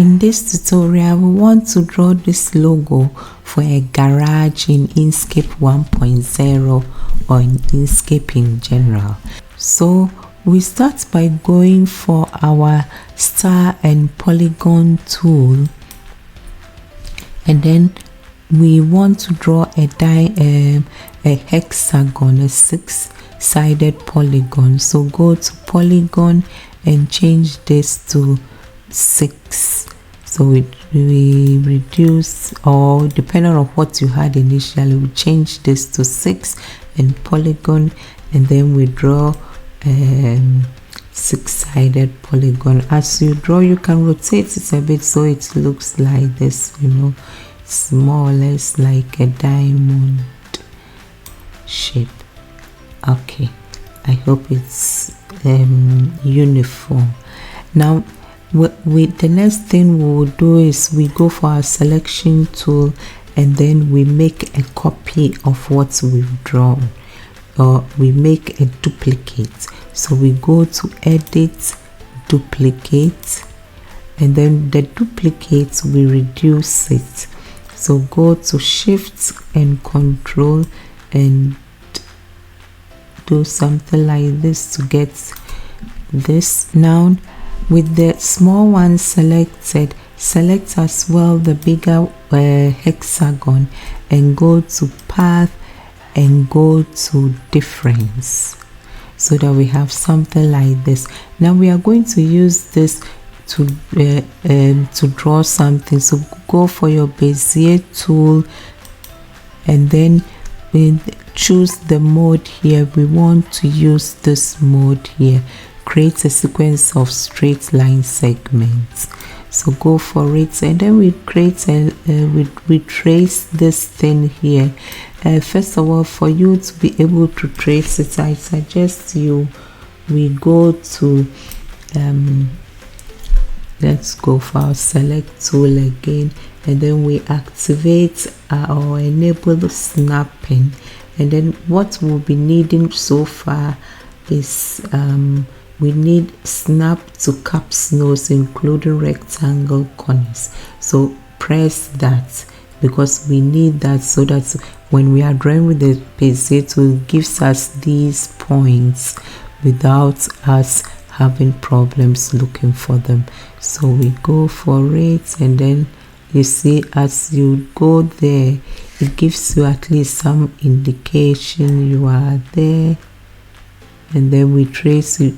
In this tutorial, we want to draw this logo for a garage in Inkscape 1.0 or in Inkscape in general. So we start by going for our star and polygon tool, and then we want to draw a hexagon, a 6-sided polygon. So go to polygon and change this to 6. So we reduce, or depending on what you had initially, we change this to 6 and polygon, and then we draw 6-sided polygon. As you draw, you can rotate it a bit so it looks like this, it's more or less like a diamond shape. Okay, I hope it's uniform. Now the next thing we will do is we go for our selection tool, and then we make a copy of what we've drawn, or we make a duplicate. So we go to edit, duplicate, and then the duplicate, we reduce it. So go to shift and control and do something like this to get this. Now with the small one selected, select as well the bigger hexagon and go to path and go to difference, so that we have something like this. Now we are going to use this to draw something. So go for your Bezier tool, and then choose the mode here. We want to use this mode here, create a sequence of straight line segments. So go for it, and then we create we trace this thing here. First of all, for you to be able to trace it, I suggest we go to let's go for our select tool again, and then we activate or enable snapping. And then what we'll be needing so far is we need snap to caps nose, including rectangle corners. So press that, because we need that, so that when we are drawing with the Bezier tool, it gives us these points without us having problems looking for them. So we go for it, and then you see as you go there, it gives you at least some indication you are there. And then we trace it,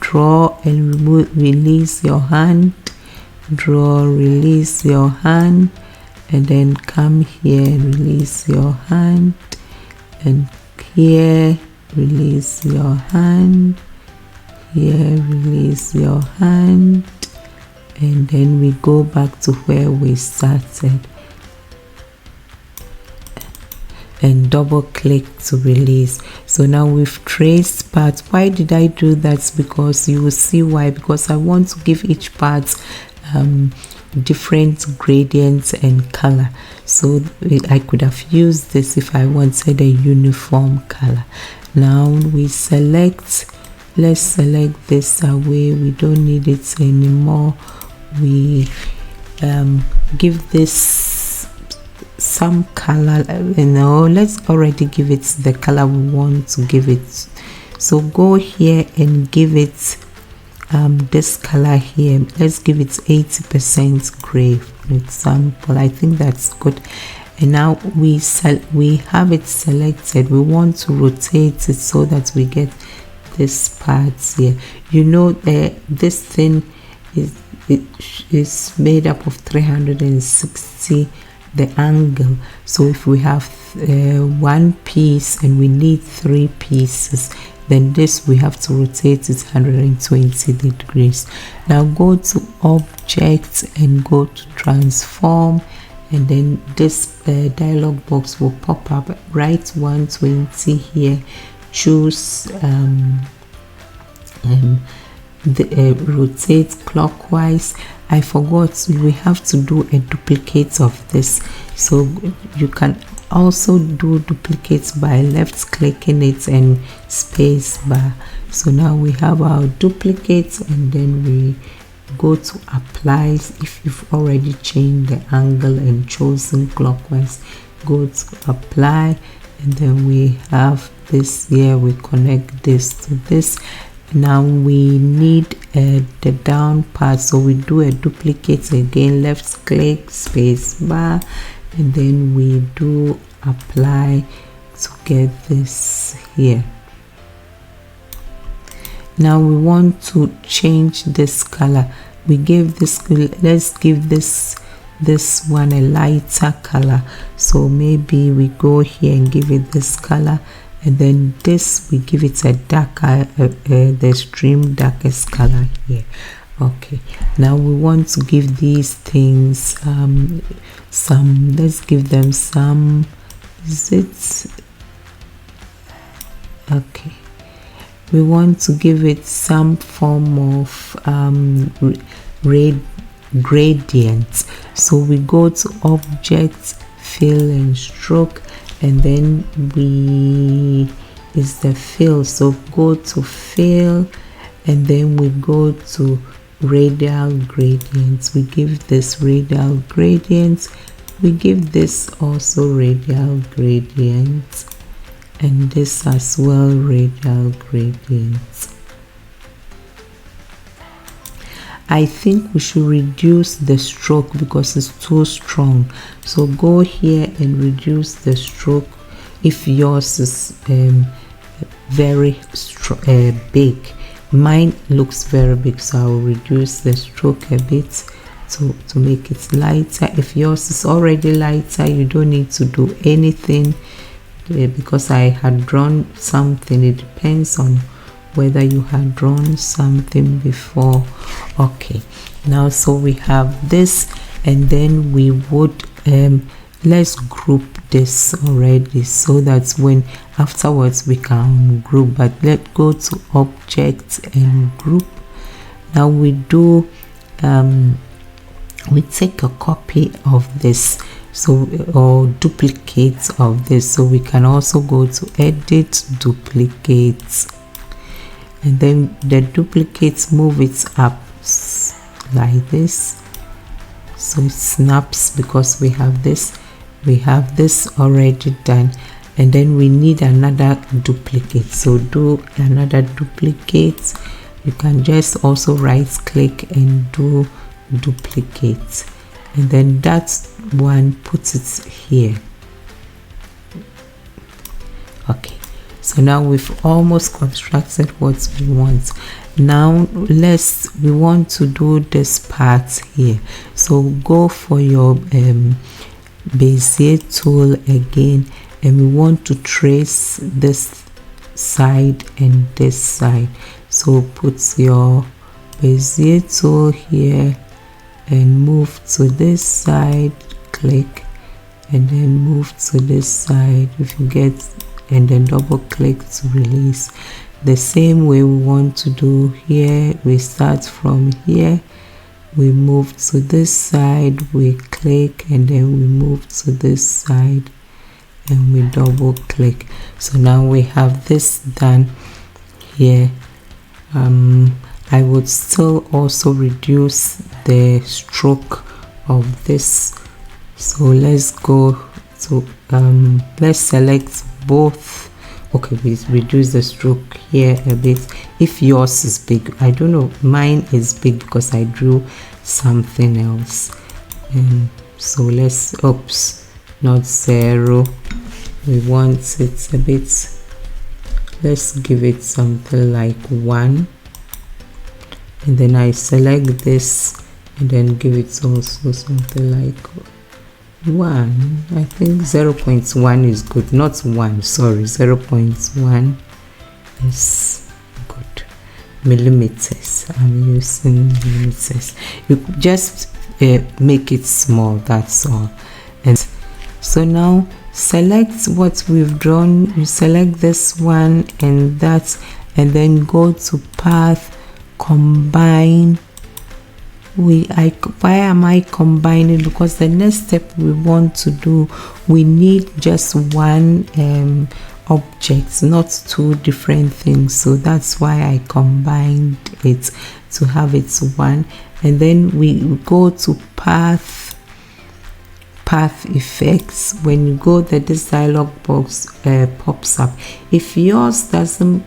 draw and remove, release your hand, draw, release your hand, and then come here and release your hand, and here release your hand, here release your hand, and then we go back to where we started and double click to release. So now we've traced parts. Why did I do that? Because you will see why. Because I want to give each part different gradients and color. So I could have used this if I wanted a uniform color. Now we select, let's select this away, we don't need it anymore. We give this some color, let's already give it the color we want to give it. So go here and give it this color here. Let's give it 80% gray, for example. I think that's good. And now we have it selected. We want to rotate it so that we get this part here. This thing is made up of 360 the angle. So if we have one piece and we need 3 pieces, then this we have to rotate it 120 degrees. Now go to object and go to transform, and then this dialog box will pop up. Write 120 here, choose rotate clockwise. I forgot, we have to do a duplicate of this, so you can also do duplicates by left clicking it and space bar. So now we have our duplicates, and then we go to apply. If you've already changed the angle and chosen clockwise, go to apply, and then we have this here. We connect this to this. Now we need the down part, so we do a duplicate again, left click, space bar, and then we do apply to get this here. Now we want to change this color. We give this, let's give this one a lighter color. So maybe we go here and give it this color, and then this we give it a darker, the extreme darkest color here. Okay, now we want to give these things some, let's give them some, is it okay, we want to give it some form of red gradient. So we go to object, fill and stroke, and then is the fill. So go to fill, and then we go to radial gradients. We give this radial gradients, we give this also radial gradients, and this as well radial gradients. I think we should reduce the stroke because it's too strong. So go here and reduce the stroke if yours is very big. Mine looks very big, so I will reduce the stroke a bit to make it lighter. If yours is already lighter, you don't need to do anything, because I had drawn something. It depends on whether you had drawn something before. Okay, now so we have this, and then we would let's group this already so that when afterwards we can group. But let's go to object and group. Now we do we take a copy of this, so or duplicate of this. So we can also go to edit, duplicate, and then the duplicates, move it up like this, so it snaps because we have this already done. And then we need another duplicate, so do another duplicate. You can just also right click and do duplicate, and then that one, put it here. Okay, so now we've almost constructed what we want. Now we want to do this part here, so go for your Bezier tool again, and we want to trace this side and this side. So put your Bezier tool here and move to this side, click, and then move to this side if you get, and then double click to release. The same way we want to do here. We start from here, we move to this side, we click, and then we move to this side and we double click. So now we have this done here. I would still also reduce the stroke of this. So let's go to let's select both. Okay, we reduce the stroke here a bit. If yours is big, I don't know, mine is big because I drew something else. So let's, oops, not 0, we want it a bit, let's give it something like 1, and then I select this and then give it also something like 1. I think 0.1 is good, not 1, sorry, 0.1 is good. Millimeters, I'm using millimeters. You just make it small, that's all. And so now select what we've drawn, you select this one and that, and then go to path, combine. Why am I combining? Because the next step we want to do, we need just one object, not two different things. So that's why I combined it to have it one. and then we go to path effects. When you go there, this dialog box pops up. If yours doesn't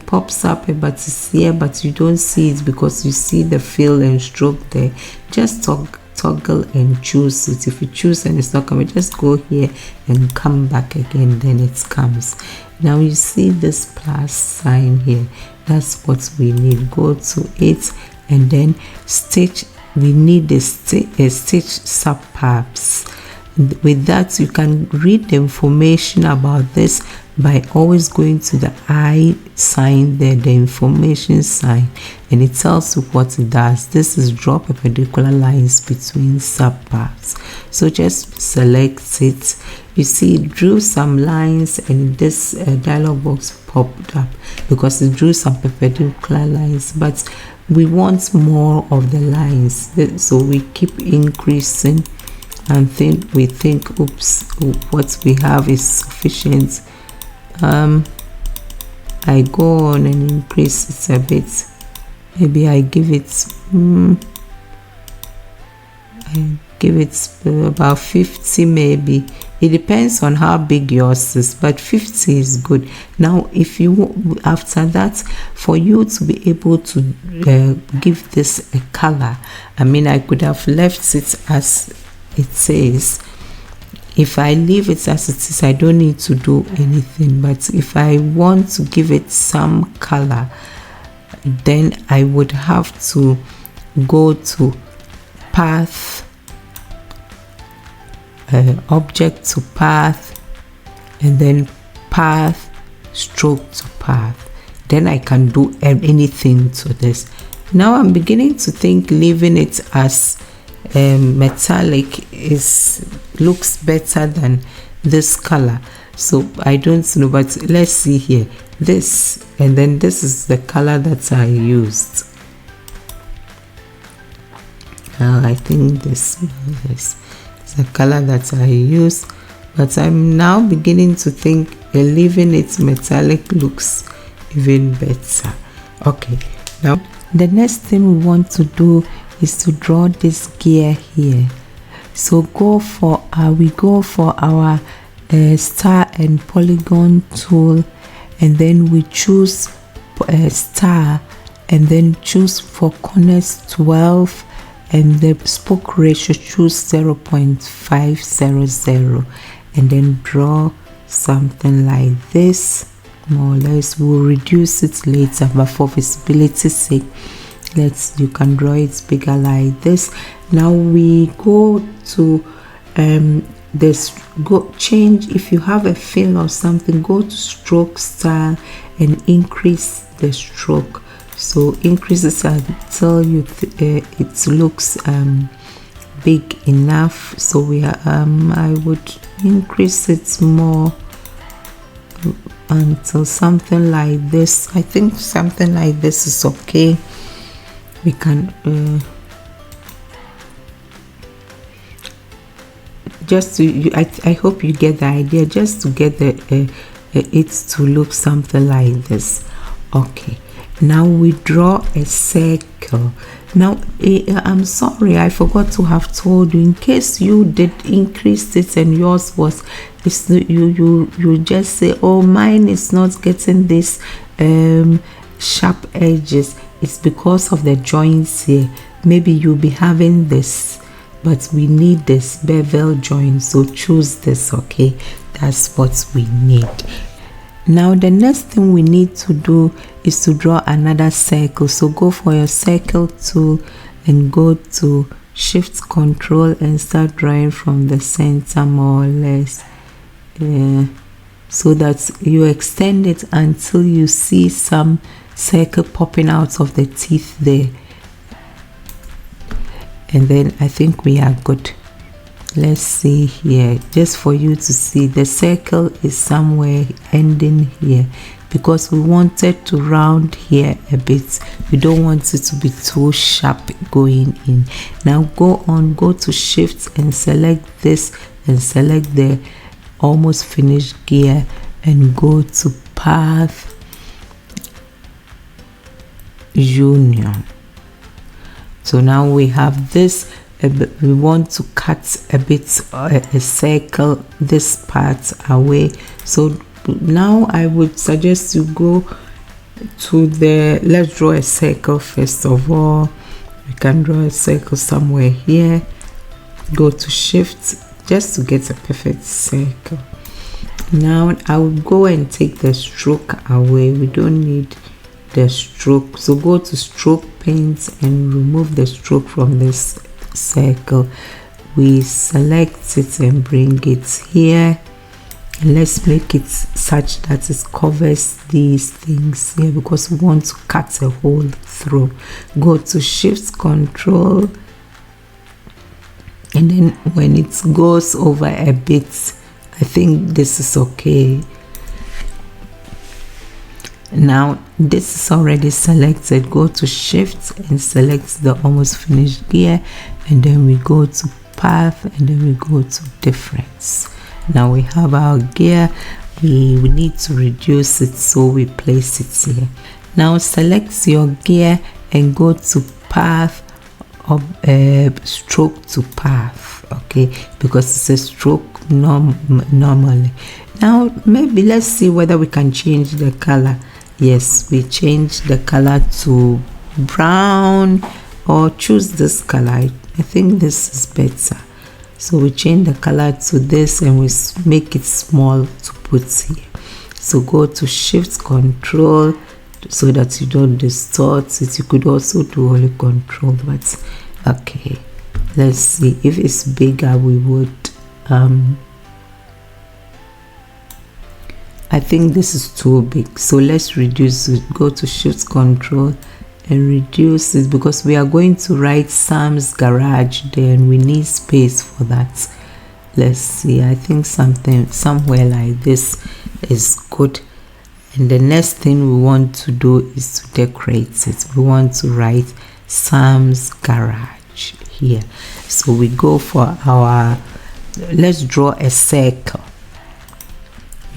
pops up but it's here but you don't see it because you see the fill and stroke there, just toggle and choose it. If you choose and it's not coming, just go here and come back again, then it comes. Now you see this plus sign here, that's what we need. Go to it and then stitch. We need a stitch subparts. With that, you can read the information about this by always going to the I sign there, the information sign, and it tells you what it does. This is draw perpendicular lines between subparts. So just select it. You see it drew some lines, and this dialog box popped up because it drew some perpendicular lines, but we want more of the lines, so we keep increasing and we think oops, what we have is sufficient. I go on and increase it a bit. Maybe I give it about 50 maybe. It depends on how big yours is, but 50 is good. Now if you, after that, for you to be able to give this a color, I mean, I could have left it as it says. If I leave it as it is, I don't need to do anything. But if I want to give it some color, then I would have to go to path, object to path, and then path, stroke to path. Then I can do anything to this. Now I'm beginning to think leaving it as metallic looks better than this color. So I don't know, but let's see here. This, and then this is the color that I used. I think this is the color that I used, but I'm now beginning to think leaving it metallic looks even better. Okay, now the next thing we want to do is to draw this gear here. So we go for our star and polygon tool, and then we choose star, and then choose for corners 12, and the spoke ratio choose 0.500, and then draw something like this. More or less, we'll reduce it later, but for visibility's sake, you can draw it bigger like this. Now we go to change. If you have a fill or something, go to stroke style and increase the stroke. So increase it until it looks big enough. So we are I would increase it more until something like this. I think something like this is okay. We can just to I hope you get the idea, just to get it to look something like this. Okay, now we draw a circle. Now I'm sorry, I forgot to have told you, in case you did increase it and yours was you just say, oh, mine is not getting this sharp edges. It's because of the joints here. Maybe you'll be having this, but we need this bevel joint, so choose this. Okay, that's what we need. Now the next thing we need to do is to draw another circle. So go for your circle tool and go to Shift Control and start drawing from the center, more or less, so that you extend it until you see some circle popping out of the teeth there, and then I think we are good. Let's see here, just for you to see the circle is somewhere ending here, because we wanted to round here a bit. We don't want it to be too sharp going in. Now go to Shift and select this and select the almost finished gear and go to Path Union. So now we have this. We want to cut a bit a circle this part away. So now I would suggest you go to the, let's draw a circle first of all. We can draw a circle somewhere here. Go to shift just to get a perfect circle. Now I will go and take the stroke away. We don't need the stroke, so go to stroke paint and remove the stroke from this circle. We select it and bring it here, and let's make it such that it covers these things here, because we want to cut a hole through. Go to shift control, and then when it goes over a bit, I think this is okay. Now this is already selected. Go to shift and select the almost finished gear, and then we go to path, and then we go to difference. Now we have our gear. We need to reduce it, so we place it here. Now select your gear and go to path of stroke to path, okay, because it's a stroke normally. Now maybe let's see whether we can change the color. Yes, we change the color to brown, or choose this color. I think this is better. So we change the color to this, and we make it small to put here. So go to shift control so that you don't distort it. You could also do only control, but okay, let's see. If it's bigger, we would I think this is too big, so let's reduce it. Go to shift control and reduce it, because we are going to write Sam's Garage there, and we need space for that. Let's see, I think somewhere like this is good. And the next thing we want to do is to decorate it. We want to write Sam's Garage here. So we go for our, let's draw a circle.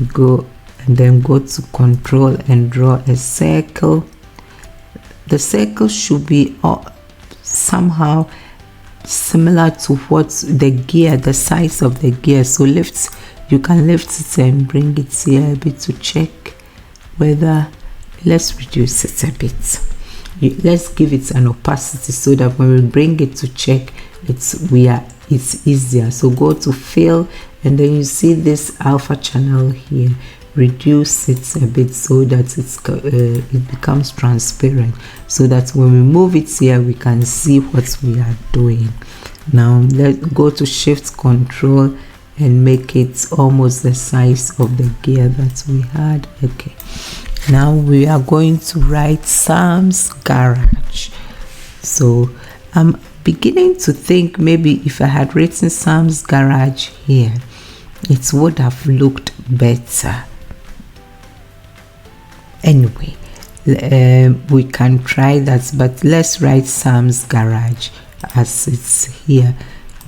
We go and then go to control and draw a circle. The circle should be somehow similar to what the gear, the size of the gear. So you can lift it and bring it here a bit to check whether, let's reduce it a bit. Let's give it an opacity so that when we bring it to check, it's easier. So go to fill, and then you see this alpha channel here. Reduce it a bit so that it becomes transparent, so that when we move it here, we can see what we are doing. Now let's go to shift control and make it almost the size of the gear that we had. Okay, now we are going to write Sam's Garage. So I'm beginning to think maybe if I had written Sam's Garage here, it would have looked better. Anyway, we can try that, but let's write Sam's Garage as it's here.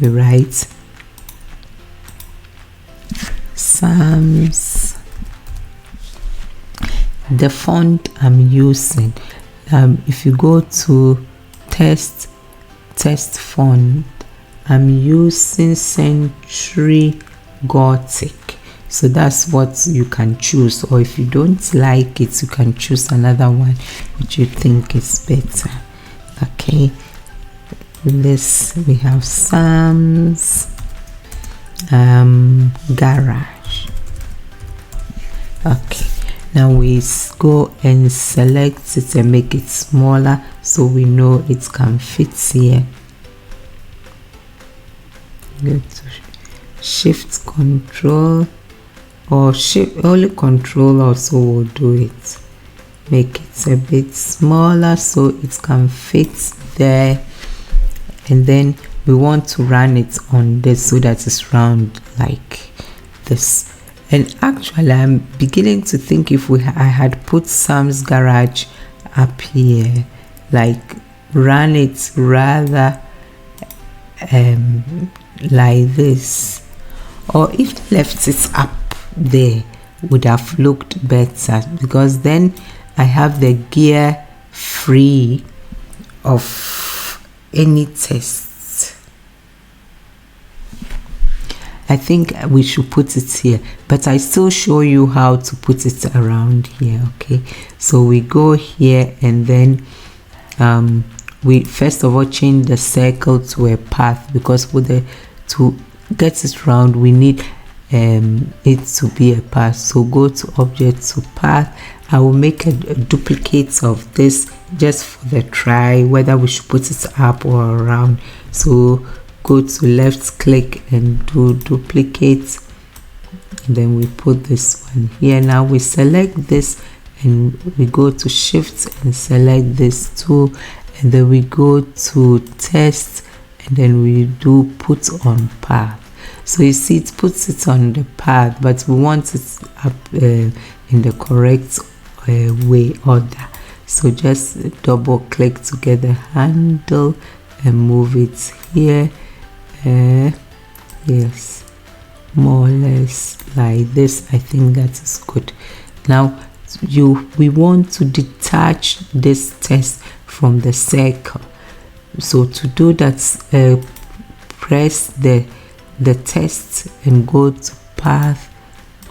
We write Sam's. The font I'm using, if you go to test font, I'm using Century Gothic. So that's what you can choose, or if you don't like it, you can choose another one which you think is better. Okay, this we have Sam's Garage. Okay, now we go and select it and make it smaller so we know it can fit here. Go to shift control, or shift only control also will do it. Make it a bit smaller so it can fit there, and then we want to run it on this so that it's round like this. And actually I'm beginning to think if I had put Sam's Garage up here, like run it rather like this, or if left it up there would have looked better, because then I have the gear free of any text. I think we should put it here, but I still show you how to put it around here. Okay, so we go here, and then we first of all change the circle to a path, because to get it round we need it to be a path. So go to object, to path. I will make a duplicate of this just for the try whether we should put it up or around. So go to left click and do duplicate, and then we put this one here. Now we select this and we go to shift and select this too, and then we go to test, and then we do put on path. So you see it puts it on the path, but we want it up in the correct way, order. So just double click to get the handle and move it here. Yes, more or less like this. I think that is good. Now we want to detach this text from the circle. So to do that, press the text and go to path,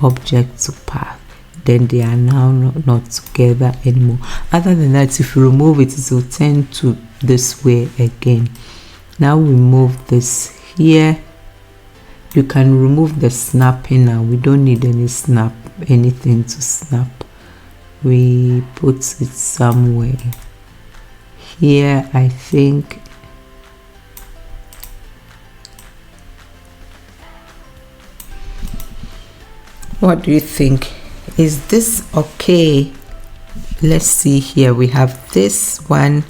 object to path. Then they are now not together anymore. Other than that, if you remove it, it will turn to this way again. Now we move this here. You can remove the snapping now. We don't need anything to snap. We put it somewhere here, I think. What do you think? Is this okay? Let's see here. We have this one,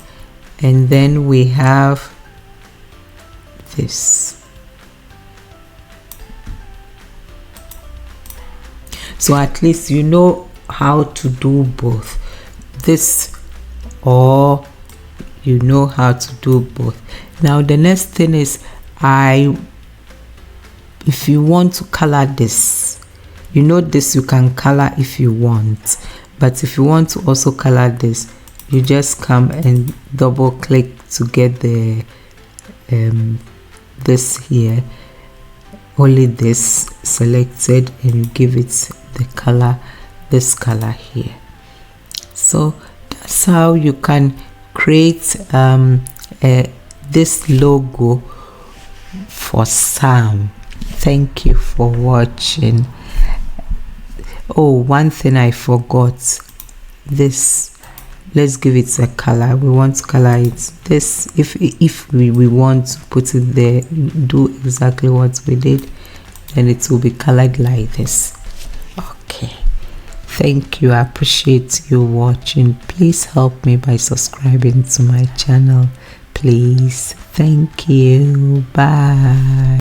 and then we have this. So at least you know how to do both this, or you know how to do both. Now the next thing is, if you want to color this, you know this you can color if you want, but if you want to also color this, you just come and double click to get the this here, only this selected, and you give it the color, this color here. So that's how you can create this logo for Sam. Thank you for watching. Oh, one thing I forgot, this, let's give it a color. We want to color it this. If we want to put it there, do exactly what we did, then it will be colored like this. Okay, thank you. I appreciate you watching. Please help me by subscribing to my channel, please. Thank you. Bye.